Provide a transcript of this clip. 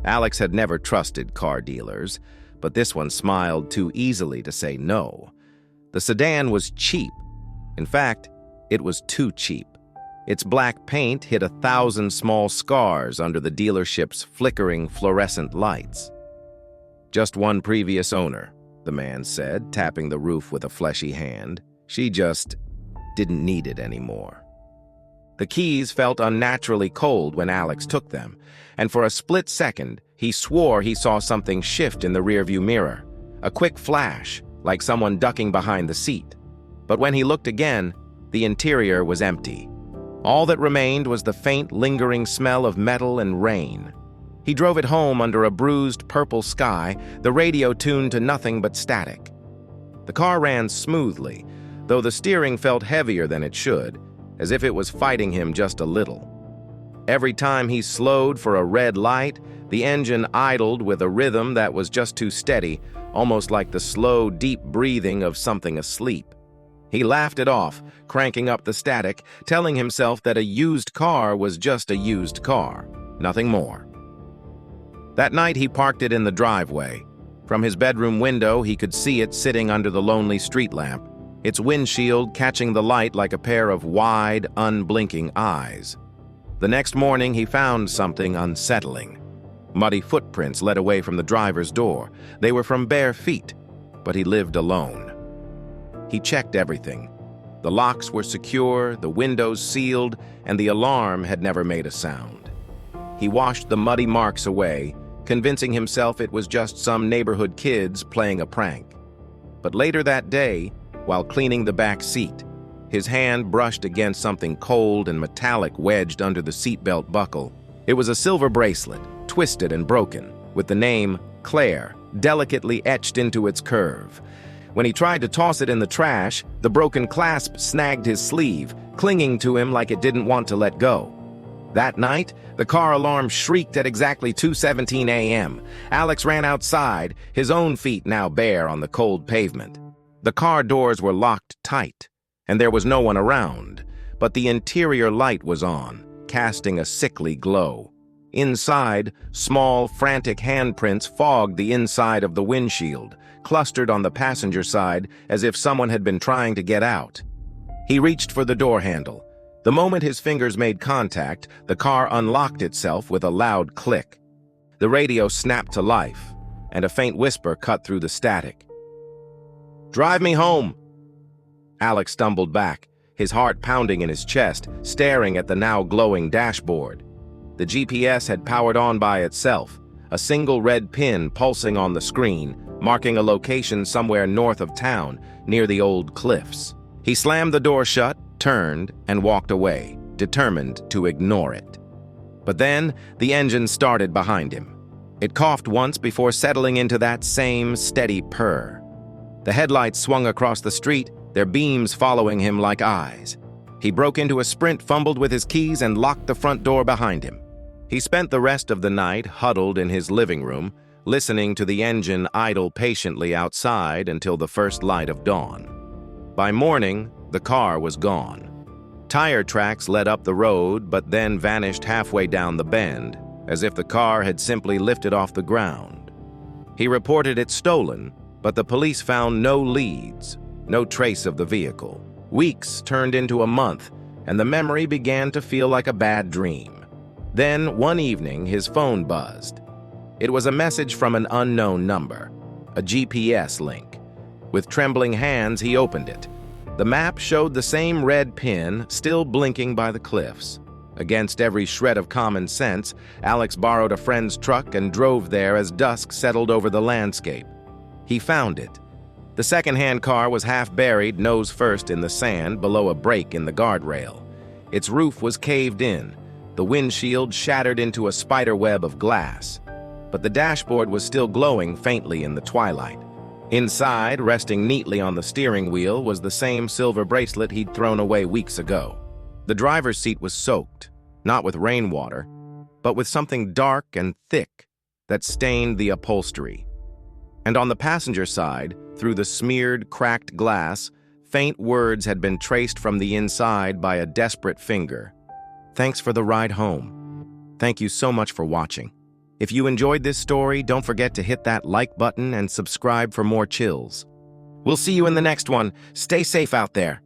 Alex had never trusted car dealers, but this one smiled too easily to say no. The sedan was cheap. In fact, it was too cheap. Its black paint hid 1,000 small scars under the dealership's flickering fluorescent lights. "Just one previous owner," the man said, tapping the roof with a fleshy hand. "She just didn't need it anymore." The keys felt unnaturally cold when Alex took them, and for a split second, he swore he saw something shift in the rearview mirror. A quick flash, like someone ducking behind the seat. But when he looked again, the interior was empty. All that remained was the faint, lingering smell of metal and rain. He drove it home under a bruised purple sky, the radio tuned to nothing but static. The car ran smoothly, though the steering felt heavier than it should, as if it was fighting him just a little. Every time he slowed for a red light, the engine idled with a rhythm that was just too steady, almost like the slow, deep breathing of something asleep. He laughed it off, cranking up the static, telling himself that a used car was just a used car, nothing more. That night he parked it in the driveway. From his bedroom window he could see it sitting under the lonely street lamp, its windshield catching the light like a pair of wide, unblinking eyes. The next morning he found something unsettling. Muddy footprints led away from the driver's door. They were from bare feet, but he lived alone. He checked everything. The locks were secure, the windows sealed, and the alarm had never made a sound. He washed the muddy marks away, convincing himself it was just some neighborhood kids playing a prank. But later that day, while cleaning the back seat, his hand brushed against something cold and metallic wedged under the seatbelt buckle. It was a silver bracelet, twisted and broken, with the name Claire delicately etched into its curve. When he tried to toss it in the trash, the broken clasp snagged his sleeve, clinging to him like it didn't want to let go. That night, the car alarm shrieked at exactly 2:17 a.m. Alex ran outside, his own feet now bare on the cold pavement. The car doors were locked tight, and there was no one around, but the interior light was on, casting a sickly glow. Inside, small, frantic handprints fogged the inside of the windshield, clustered on the passenger side as if someone had been trying to get out. He reached for the door handle. The moment his fingers made contact, the car unlocked itself with a loud click. The radio snapped to life, and a faint whisper cut through the static. "Drive me home!" Alex stumbled back, his heart pounding in his chest, staring at the now glowing dashboard. The GPS had powered on by itself, a single red pin pulsing on the screen, marking a location somewhere north of town, near the old cliffs. He slammed the door shut, turned, and walked away, determined to ignore it. But then, the engine started behind him. It coughed once before settling into that same steady purr. The headlights swung across the street, their beams following him like eyes. He broke into a sprint, fumbled with his keys, and locked the front door behind him. He spent the rest of the night huddled in his living room, listening to the engine idle patiently outside until the first light of dawn. By morning, the car was gone. Tire tracks led up the road, but then vanished halfway down the bend, as if the car had simply lifted off the ground. He reported it stolen, but the police found no leads, no trace of the vehicle. Weeks turned into a month, and the memory began to feel like a bad dream. Then, one evening, his phone buzzed. It was a message from an unknown number, a GPS link. With trembling hands, he opened it. The map showed the same red pin, still blinking by the cliffs. Against every shred of common sense, Alex borrowed a friend's truck and drove there as dusk settled over the landscape. He found it. The second-hand car was half buried, nose first in the sand below a break in the guardrail. Its roof was caved in, the windshield shattered into a spider web of glass. But the dashboard was still glowing faintly in the twilight. Inside, resting neatly on the steering wheel, was the same silver bracelet he'd thrown away weeks ago. The driver's seat was soaked, not with rainwater, but with something dark and thick that stained the upholstery. And on the passenger side, through the smeared, cracked glass, faint words had been traced from the inside by a desperate finger. "Thanks for the ride home. Thank you so much for watching." If you enjoyed this story, don't forget to hit that like button and subscribe for more chills. We'll see you in the next one. Stay safe out there.